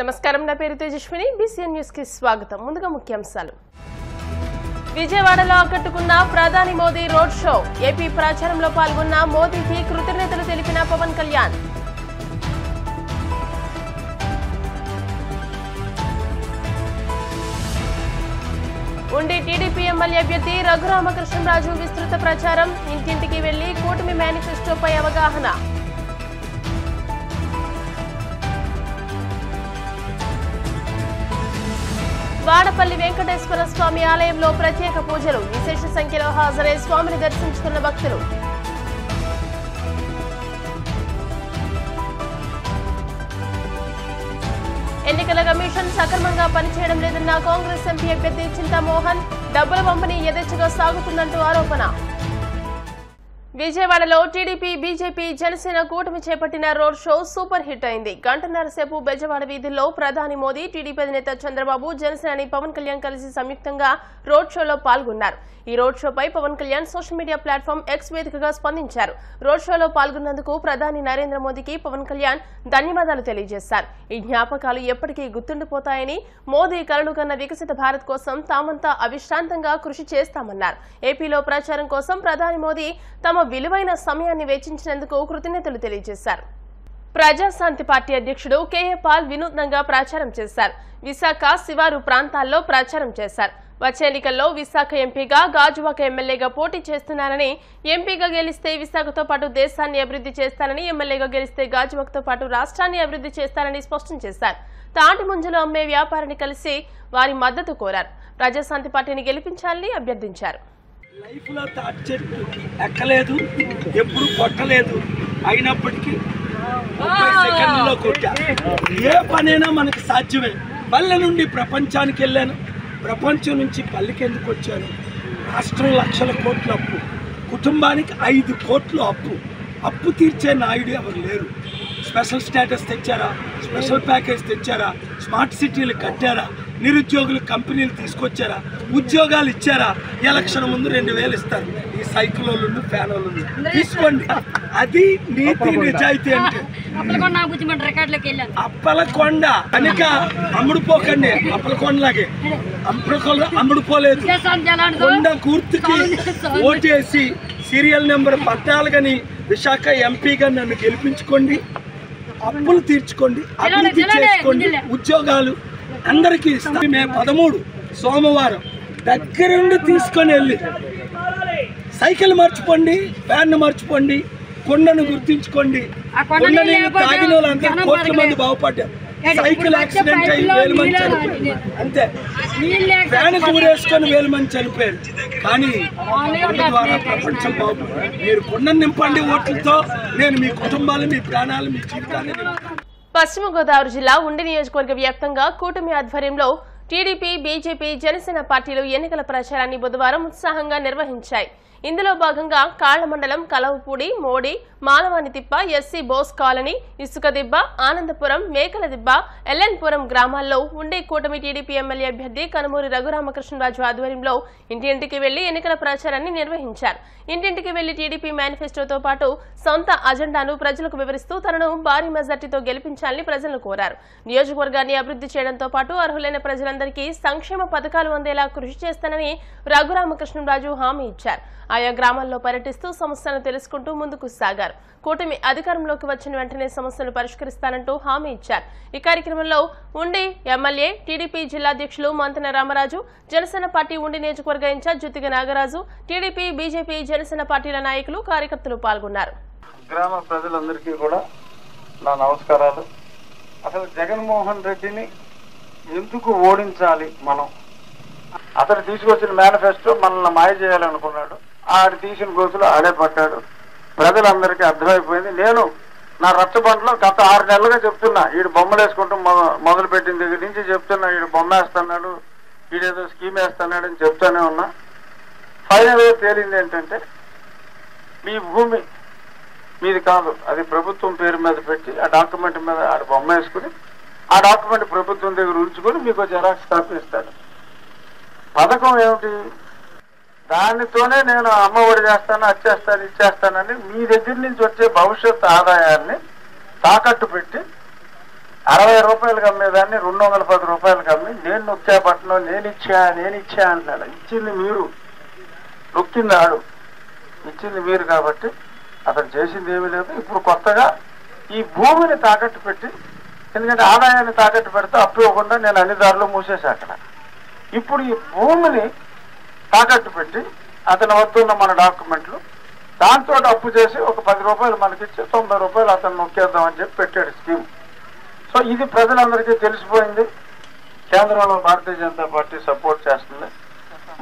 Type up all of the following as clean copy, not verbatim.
నమస్కారం, నా పేరు తేజస్విని. బీసీఎన్ న్యూస్ కి స్వాగతం. ముందుగా ముఖ్యాంశాలు. విజయవాడలో ఆకట్టుకున్న ప్రధాని మోదీ రోడ్ షో. ఏపీ ప్రచారంలో పాల్గొన్న మోదీకి కృతజ్ఞతలు తెలిపిన పవన్ కళ్యాణ్. ఉండి టీడీపీ ఎమ్మెల్యే అభ్యర్థి రఘురామకృష్ణరాజు విస్తృత ప్రచారం. ఇంటింటికి వెళ్లి కూటమి మేనిఫెస్టోపై అవగాహన. వాడపల్లి వెంకటేశ్వర స్వామి ఆలయంలో ప్రత్యేక పూజలు. విశేష సంఖ్యలో హాజరై స్వామిని దర్శించుకున్న భక్తులు. ఎన్నికల కమిషన్ సక్రమంగా పనిచేయడం లేదన్న కాంగ్రెస్ ఎంపీ అభ్యర్థి చింతామోహన్. డబ్బుల పంపిణీ యథేచ్ఛగా సాగుతుందంటూ ఆరోపణ. విజయవాడలో టీడీపీ, బీజేపీ, జనసేన కూటమి చేపట్టిన రోడ్ షో సూపర్ హిట్ అయింది. గంటన్నర సేపు బెజవాడ వీధుల్లో ప్రధాని మోదీ, టీడీపీ అధినేత చంద్రబాబు, జనసేనాని పవన్ కళ్యాణ్ కలిసి సంయుక్తంగా రోడ్ షోలో పాల్గొన్నారు. ఈ రోడ్ షోపై Pawan Kalyan social media platform X వేదికగా స్పందించారు. రోడ్ షోలో పాల్గొన్నందుకు ప్రధాని నరేంద్ర మోదీకి పవన్ కళ్యాణ్ ధన్యవాదాలు తెలియజేశారు. ఈ జ్ఞాపకాలు ఎప్పటికీ గుర్తుండిపోతాయని, మోదీ కలలు కన్న వికసిత భారత్ కోసం తామంతా అవిశ్రాంతంగా కృషి చేస్తామన్నారు. ఏపీలో ప్రచారం కోసం ప్రధాని మోదీ తమ విలువైన సమయాన్ని వెచ్చించినందుకు కృతజ్ఞతలు తెలియజేశారు. ప్రజాశాంతి పార్టీ అధ్యక్షుడు కేఏ పాల్ వినూత్నంగా ప్రచారం చేశారు. విశాఖ శివారు ప్రాంతాల్లో ప్రచారం చేశారు. వచ్చే ఎన్నికల్లో విశాఖ ఎంపీగా, గాజువాక ఎమ్మెల్యేగా పోటీ చేస్తున్నానని, ఎంపీగా గెలిస్తే విశాఖతో పాటు దేశాన్ని అభివృద్ధి చేస్తానని, ఎమ్మెల్యేగా గెలిస్తే గాజువాకతో పాటు రాష్ట్రాన్ని అభివృద్ధి చేస్తానని స్పష్టం చేశారు. తాటి ముంజలు అమ్మే వ్యాపారిని కలిసి వారి మద్దతు కోరారు. ప్రజాశాంతి పార్టీని గెలిపించాలని అభ్యర్థించారు. లైఫ్ లో తాటి చెట్టు ఎక్కలేదు, ఎప్పుడు కొట్టలేదు, అయినప్పటికీ 30 సెకండ్లలో కొట్టా. ఏ పనైనా మనకు సాధ్యమే. పల్లె నుండి ప్రపంచానికి వెళ్ళాను, ప్రపంచం నుంచి పల్లెకి ఎందుకు వచ్చాను. రాష్ట్రం లక్షల కోట్ల అప్పు, కుటుంబానికి 5 కోట్లు అప్పు తీర్చే నాయుడు ఎవరు లేరు. స్పెషల్ స్టేటస్ తెచ్చారా, స్పెషల్ ప్యాకేజ్ తెచ్చారా, స్మార్ట్ సిటీలు కట్టారా, నిరుద్యోగులు కంపెనీలు తీసుకొచ్చారా, ఉద్యోగాలు ఇచ్చారా. ఎలక్షన్ ముందు 2000 ఇస్తారు. ఈ సైకిల్ వాళ్ళు, ఫ్యాన్ వాళ్ళు తీసుకోండి. అది నీతి నిజాయితీ అంటే. అప్పలకొండ కనుక అమ్ముడుపోకండి. అప్పలకొండలాగే అమ్ముడుపోలేదు. కొండ కూర్తికి ఓటేసి సీరియల్ నెంబర్ 14 విశాఖ ఎంపీగా నన్ను గెలిపించుకోండి. అప్పులు తీర్చుకోండి, అభివృద్ధి చేసుకోండి, ఉద్యోగాలు అందరికీ ఇస్తాం. మే 13 సోమవారం దగ్గరుండి తీసుకొని వెళ్ళి సైకిల్ మర్చిపోండి, ఫ్యాన్ మర్చిపోండి, కొండను గుర్తించుకోండి. కొండ నీళ్ళు తాగిన వాళ్ళందరూ కోట్ల మంది బాగుపడ్డారు. సైకిల్ యాక్సిడెంట్ అయ్యి 1000 మంది చనిపోయారు. అంతే. ఫ్యాన్ కూరేసుకొని 1000 మంది చనిపోయారు. కానీ కొండ ద్వారా ప్రపంచం బాగుపడింది. మీరు కొండను నింపండి ఓట్లతో. నేను మీ కుటుంబాలు, మీ ప్రాణాలు, మీ జీవితాన్ని. పశ్చిమ గోదావరి జిల్లా ఉండి నియోజకవర్గ వ్యాప్తంగా కూటమి ఆధ్వర్యంలో టీడీపీ, బీజేపీ, జనసేన పార్టీలు ఎన్నికల ప్రచారాన్ని బుధవారం ఉత్సాహంగా నిర్వహించాయి. ఇందులో భాగంగా కాళ్ల మండలం కలవపూడి, మోడి, మాలవానితిప్ప, ఎస్సీ బోస్ కాలనీ, ఇసుక దిబ్బ, ఆనందపురం, మేకల దిబ్బ, ఎల్ఎన్పురం గ్రామాల్లో ఉండే కూటమి టీడీపీ ఎమ్మెల్యే అభ్యర్థి కనుమూరి రఘురామకృష్ణరాజు ఆధ్వర్యంలో ఇంటింటికి వెళ్లి ఎన్నికల ప్రచారాన్ని నిర్వహించారు. ఇంటింటికి వెళ్లి టీడీపీ మేనిఫెస్టోతో పాటు సొంత అజెండాను ప్రజలకు వివరిస్తూ తనను భారీ మెజార్టీతో గెలిపించాలని ప్రజలను కోరారు. నియోజకవర్గాన్ని అభివృద్ధి చేయడంతో పాటు అర్హులైన ప్రజలందరికీ సంక్షేమ పథకాలు అందేలా కృషి చేస్తానని రఘురామకృష్ణరాజు హామీ ఇచ్చారు. ఆయా గ్రామాల్లో పర్యటిస్తూ సమస్యలను తెలుసుకుంటూ ముందుకు సాగారు. కూటమి అధికారంలోకి వచ్చిన వెంటనే సమస్యలు పరిష్కరిస్తానంటూ హామీ ఇచ్చారు. ఈ కార్యక్రమంలో ఉండి ఎమ్మెల్యే, టీడీపీ జిల్లా అధ్యక్షులు మంతెన రామరాజు, జనసేన పార్టీ ఉండి నియోజకవర్గ incharge Juttiga Nagaraju, TDP, BJP, Janasena పార్టీల నాయకులు, కార్యకర్తలు పాల్గొన్నారు. గ్రామ ప్రజలందరికీ కూడా నా నమస్కారాలు. అసలు జగన్మోహన్ రెడ్డిని ఎందుకు ఓడించాలి మనం? అతను తీసుకొచ్చిన మేనిఫెస్టో మనల్ని మాయ చేయాలనుకున్నాడు. ఆడు తీసిన గోతులు ఆడే పట్టాడు. ప్రజలందరికీ అర్థమైపోయింది. నేను నా రచ్చబండలో గత 6 నెలలుగా చెప్తున్నా, ఈడు బొమ్మలు వేసుకుంటూ మొదలు పెట్టిన దగ్గర నుంచి చెప్తున్నా, ఈడు బొమ్మ వేస్తున్నాడు, ఈడేదో స్కీమ్ వేస్తున్నాడు అని చెప్తానే ఉన్నా. ఫైనల్గా తేలింది ఏంటంటే, మీ భూమి మీది కాదు, అది ప్రభుత్వం పేరు మీద పెట్టి ఆ డాక్యుమెంట్ మీద ఆడు బొమ్మ వేసుకుని ఆ డాక్యుమెంట్ ప్రభుత్వం దగ్గర ఉంచుకొని మీకు జెరాక్స్ కాపీ ఇస్తాడు. పథకం ఏమిటి? దానితోనే నేను అమ్మ ఒడి చేస్తాను, అది చేస్తాను, ఇది చేస్తానని మీ దగ్గర నుంచి వచ్చే భవిష్యత్ ఆదాయాన్ని తాకట్టు పెట్టి 60 రూపాయలకు అమ్మేదాన్ని 210 రూపాయలకు అమ్మి నేను నొక్కా బట్టను నేనిచ్చా అంటున్నాడు. ఇచ్చింది మీరు, నొక్కింది ఆడు, ఇచ్చింది మీరు కాబట్టి అతను చేసింది ఏమీ లేదు. ఇప్పుడు కొత్తగా ఈ భూమిని తాకట్టు పెట్టి, ఎందుకంటే ఆదాయాన్ని తాకట్టు పెడితే అప్పు ఇవ్వకుండా నేను అన్ని దారులు మూసేసి అక్కడ ఇప్పుడు ఈ భూమిని తాకట్టు పెట్టి అతని వద్ద ఉన్న మన డాక్యుమెంట్లు దాంతో అప్పు చేసి ఒక 10 రూపాయలు మనకిచ్చి 90 రూపాయలు అతను నొక్కేద్దామని చెప్పి పెట్టాడు స్కీమ్. సో ఇది ప్రజలందరికీ తెలిసిపోయింది. కేంద్రంలో భారతీయ జనతా పార్టీ సపోర్ట్ చేస్తుంది.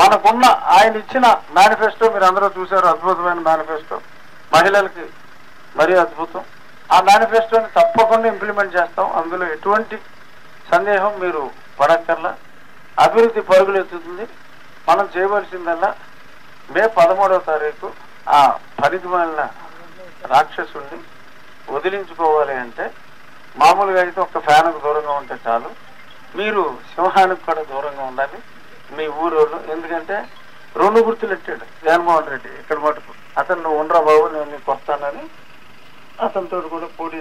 మనకున్న ఆయన ఇచ్చిన మేనిఫెస్టో మీరు అందరూ చూశారు, అద్భుతమైన మేనిఫెస్టో, మహిళలకి మరీ అద్భుతం. ఆ మేనిఫెస్టోని తప్పకుండా ఇంప్లిమెంట్ చేస్తాం, అందులో ఎటువంటి సందేహం మీరు పడక్కర్లా. అభివృద్ధి పరుగులెత్తుతుంది. మనం చేయవలసిందల్లా మే 13వ తారీఖు ఆ పరిధిమాలిన రాక్షసుల్ని వదిలించుకోవాలి అంటే మామూలుగా అయితే ఒక ఫ్యాన్కు దూరంగా ఉంటే చాలు, మీరు సింహానికి కూడా దూరంగా ఉండాలి మీ ఊరోళ్ళు. ఎందుకంటే 2 గుర్తులు ఎట్టాడు జగన్మోహన్ రెడ్డి ఇక్కడ మటుకు. అతను నువ్వు ఉండరా బాబు నేను నీకు వస్తానని అతనితో కూడా పోటీ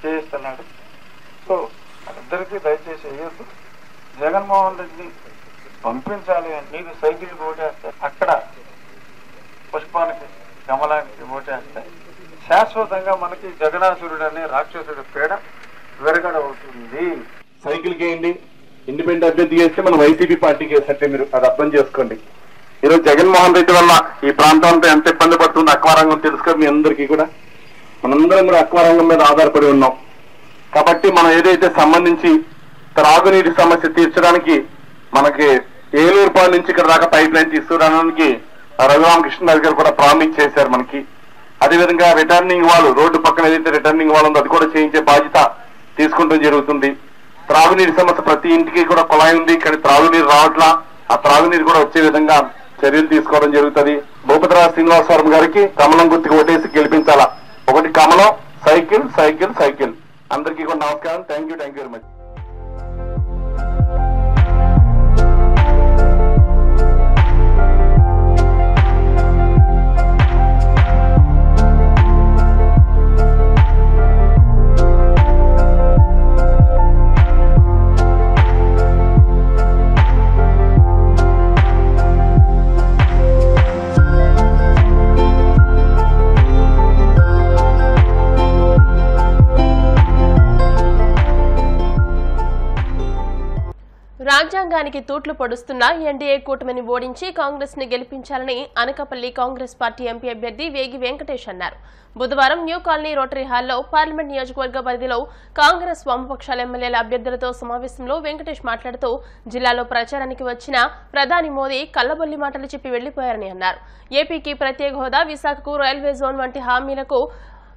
చేయిస్తున్నాడు. సో ఇద్దరికి దయచేసి వేయద్దు. జగన్మోహన్ రెడ్డిని పంపించాలి అని నీకు సైకిల్కి ఓటేస్తే, అక్కడ పుష్పానికి కమలానికి ఓటేస్తే శాశ్వతంగా మనకి జగనాసురుడు అనే రాక్షసుడి పీడ విరగడ అవుతుంది. సైకిల్కి వేయండి, ఇండిపెండెంట్ అభ్యర్థి చేస్తే మనం వైసీపీ పార్టీకి వేస్తే మీరు అది అర్థం చేసుకోండి. ఈరోజు జగన్మోహన్ రెడ్డి వల్ల ఈ ప్రాంతంతో ఎంత ఇబ్బంది పడుతుంది అక్వారంగం తెలుసుకో మీ అందరికీ కూడా. మనందరం కూడా అక్వారంగం మీద ఆధారపడి ఉన్నాం కాబట్టి మనం ఏదైతే సంబంధించి త్రాగునీటి సమస్య తీర్చడానికి మనకి ఏలూరుపాడు నుంచి ఇక్కడ దాకా పైప్ లైన్ తీసుకురావడానికి రఘురామకృష్ణరాజు గారు కూడా ప్రామిస్ చేశారు మనకి. అదేవిధంగా రిటర్నింగ్ వాల్, రోడ్డు పక్కన ఏదైతే రిటర్నింగ్ వాల్ ఉందో అది కూడా చేయించే బాధ్యత తీసుకుంటూ జరుగుతుంది. త్రాగునీటి సమస్య ప్రతి ఇంటికి కూడా కుళాయి ఉంది, కానీ త్రాగునీరు రావట్లా. ఆ త్రాగునీరు కూడా వచ్చే విధంగా చర్యలు తీసుకోవడం జరుగుతుంది. భూపతిరాజు శ్రీనివాసవరం గారికి కమలం గుర్తుకు ఓటేసి గెలిపించాలా. ఒకటి కమలం, సైకిల్ సైకిల్ సైకిల్. అందరికీ కూడా నమస్కారం. Thank you very much. రాజ్యాంగానికి తూట్లు పొడుస్తున్న ఎన్డీఏ కూటమిని ఓడించి కాంగ్రెస్ ని గెలిపించాలని అనకాపల్లి కాంగ్రెస్ పార్టీ ఎంపీ అభ్యర్థి వేగి వెంకటేష్ అన్నారు. బుధవారం న్యూ కాలనీ రోటరీ హాల్లో పార్లమెంట్ నియోజకవర్గ పరిధిలో కాంగ్రెస్ వామపక్షాల ఎమ్మెల్యేల అభ్యర్థులతో సమావేశంలో వెంకటేష్ మాట్లాడుతూ జిల్లాలో ప్రచారానికి వచ్చిన ప్రధాని మోదీ కల్లబొల్లి మాటలు చెప్పి వెళ్లిపోయారని అన్నారు. ఏపీకి ప్రత్యేక హోదా, విశాఖకు రైల్వే జోన్ వంటి హామీలకు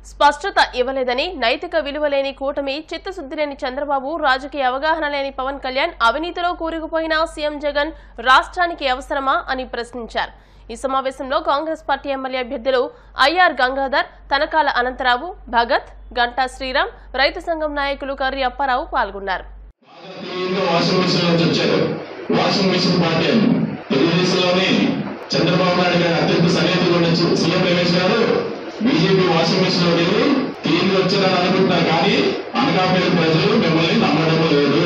స్పష్టత ఇవ్వలేదని, నైతిక విలువ లేని కూటమి, చిత్తశుద్ది లేని చంద్రబాబు, రాజకీయ అవగాహన లేని పవన్ కళ్యాణ్, అవినీతిలో కూరుకుపోయిన సీఎం జగన్ రాష్ట్రానికి అవసరమా అని ప్రశ్నించారు. ఈ సమావేశంలో కాంగ్రెస్ పార్టీ ఎమ్మెల్యే అభ్యర్థులు ఐఆర్ గంగాధర్, తనకాల అనంతరావు, భగత్, గంటా శ్రీరామ్, రైతు సంఘం నాయకులు కర్రి అప్పారావు పాల్గొన్నారు. బీజేపీ వాషింగ్ మెషిన్ లో వెళ్ళి తిరిగి వచ్చారని అనుకుంటున్నారు, కానీ అనకాపల్లి ప్రజలు మిమ్మల్ని నమ్మడం లేదు.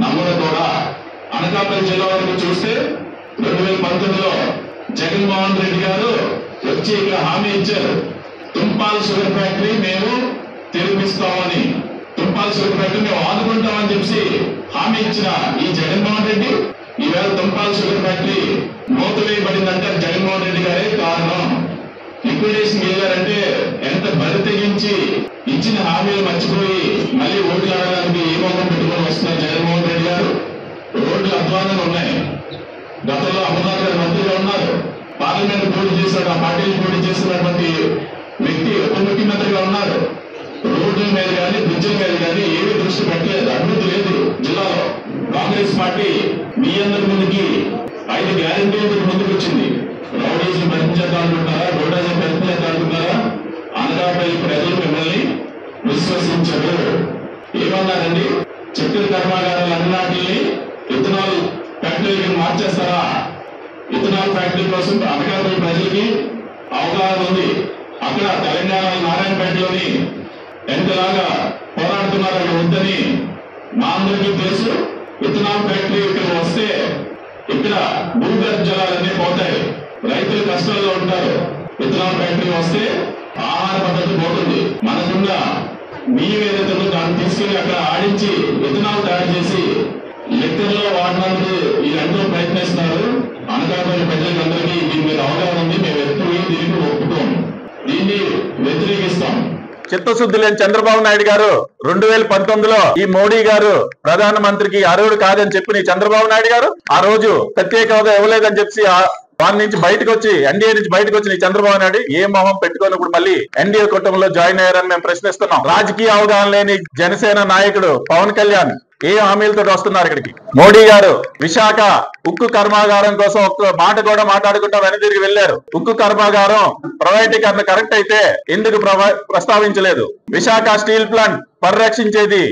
నమ్మడం కూడా అనకాపల్లి జిల్లా వరకు చూస్తే 2019లో జగన్మోహన్ రెడ్డి గారు వచ్చి ఇక్కడ హామీ ఇచ్చారు, తుంపాల షుగర్ ఫ్యాక్టరీ మేము తెరిపిస్తామని, తుంపాల షుగర్ ఫ్యాక్టరీ మేము ఆదుకుంటామని చెప్పి హామీ ఇచ్చిన ఈ జగన్మోహన్ రెడ్డి ఈవేళ తుంపాల షుగర్ ఫ్యాక్టరీ మూతవేయబడిందంటే జగన్మోహన్ రెడ్డి గారే కారణం. లిక్విడేషన్ వెళ్ళారంటే ఎంత బరి తెగించి ఇచ్చిన హామీలు మర్చిపోయి మళ్ళీ ఓట్లు ఆడడానికి ఏ మోహం పెట్టుకుని వస్తున్నారు జగన్మోహన్ రెడ్డి గారు. రోడ్లు అధ్వానంగా ఉన్నాయి. గతంలో అమర్నాథ్ గారు మంత్రిగా ఉన్నారు, పార్లమెంట్ పోటీ చేశాడు, ఆ పార్టీలు పోటీ చేసినటువంటి వ్యక్తి ఉప ముఖ్యమంత్రిగా ఉన్నారు. రోడ్ల మీద కానీ బ్రిడ్జిల మీద కానీ ఏమీ దృష్టి పెట్టలేదు, అభివృద్ధి లేదు జిల్లాలో. కాంగ్రెస్ పార్టీ మీ అందరి ముందుకి 5 గ్యారెంటీలకు ముందుకు వచ్చింది. రౌడీజం పెంచేద్దామనుకుంటారా, రోడీజం పెంచేద్దామనుకుంటారా? అనకాపల్లి ప్రజలు మిమ్మల్ని విశ్వసించరు. ఏమన్నారండి, చక్కెర కర్మాగారాలు అన్నిటిని ఇథనాల్ ఫ్యాక్టరీకి మార్చేస్తారా? ఇథనాల్ ఫ్యాక్టరీ కోసం అనకాపల్లి ప్రజలకి అవగాహన ఉంది. అక్కడ తెలంగాణ నారాయణపేటలోని ఎంతలాగా పోరాడుతున్నారో వద్దని మా అందరికీ తెలుసు. ఇథనాల్ ఫ్యాక్టరీ ఇక్కడ వస్తే ఇక్కడ భూగర్భ జలాలన్నీ పోతాయి, రైతులు కష్టాల్లో ఉంటారు. ఇథనాల్ ఫ్యాక్టరీ వస్తే ఆహార పద్ధతి పోతుంది. మనకున్న బియ్యం ఏదైతే ఉందో దాన్ని తీసుకెళ్లి అక్కడ ఆడించి ఇథనాల్ తయారు చేసి లెక్కల్లో వాడడానికి వీళ్ళందరూ ప్రయత్నిస్తున్నారు. అనకాపల్లి ప్రజలందరికీ దీని మీద అవగాహన ఉంది. మేము ఎప్పుడు దీనికి ఒప్పుకోం, దీన్ని వ్యతిరేకిస్తాం. చిత్తశుద్ధి లేని చంద్రబాబు నాయుడు గారు 2019లో ఈ మోడీ గారు ప్రధానమంత్రికి అర్హుడు కాదని చెప్పిన చంద్రబాబు నాయుడు గారు ఆ రోజు ప్రత్యేక హోదా ఇవ్వలేదని చెప్పి దాని నుంచి బయటకు వచ్చి ఎన్డీఏ నుంచి బయటకు వచ్చిన చంద్రబాబు నాయుడు ఏ మొహం పెట్టుకొని ఇప్పుడు మళ్ళీ ఎన్డీఏ కూటమిలో జాయిన్ అయ్యారని మేము ప్రశ్నిస్తున్నాం. రాజకీయ అవగాహన లేని జనసేన నాయకుడు పవన్ కళ్యాణ్ ఏ హామీలతో వస్తున్నారు ఇక్కడికి? మోడీ గారు విశాఖ ఉక్కు కర్మాగారం కోసం ఒక్క మాట కూడా మాట్లాడుకుంటా వెనదిరిగి వెళ్లారు. ఉక్కు కర్మాగారం ప్రైవేటీకరణ కరెక్ట్ అయితే ఎందుకు ప్రస్తావించలేదు? విశాఖ స్టీల్ ప్లాంట్ పరిరక్షించేది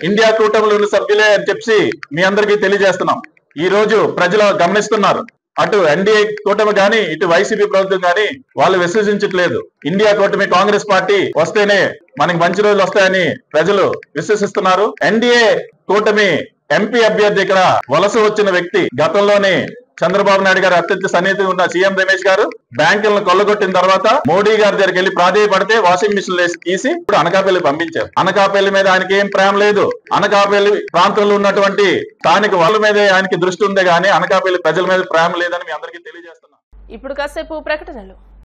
ఇండియా కూటమిలో ఉన్న సభ్యులే అని చెప్పి మీ అందరికీ తెలియజేస్తున్నాం. ఈ రోజు ప్రజలు గమనిస్తున్నారు. అటు ఎన్డీఏ కూటమి గాని ఇటు వైసీపీ ప్రభుత్వం గాని వాళ్ళు విశ్వసించట్లేదు. ఇండియా కూటమి కాంగ్రెస్ పార్టీ వస్తేనే మనకి మంచి రోజులు వస్తాయని ప్రజలు విశ్వసిస్తున్నారు. ఎన్డీఏ కూటమి ఎంపీ అభ్యర్థి ఇక్కడ వలస వచ్చిన వ్యక్తి గతంలోనే చంద్రబాబు నాయుడు గారు అత్యంత సన్నిహితంగా ఉన్న సీఎం రమేష్ గారు బ్యాంకులను కొల్లగొట్టిన తర్వాత మోడీ గారి దగ్గరికి వెళ్లి ప్రాధేయపడితే వాషింగ్ మిషన్ తీసి ఇప్పుడు అనకాపల్లి పంపించారు. అనకాపల్లి మీద ఆయనకి ఏం ప్రేమ లేదు. అనకాపల్లి ప్రాంతంలో ఉన్నటువంటి స్థానిక వాళ్ళ మీద ఆయనకి దృష్టి ఉందే గానీ అనకాపల్లి ప్రజల మీద ప్రేమ లేదని మీ అందరికీ తెలియజేస్తున్నాం. ఇప్పుడు కాసేపు ప్రకటనలు.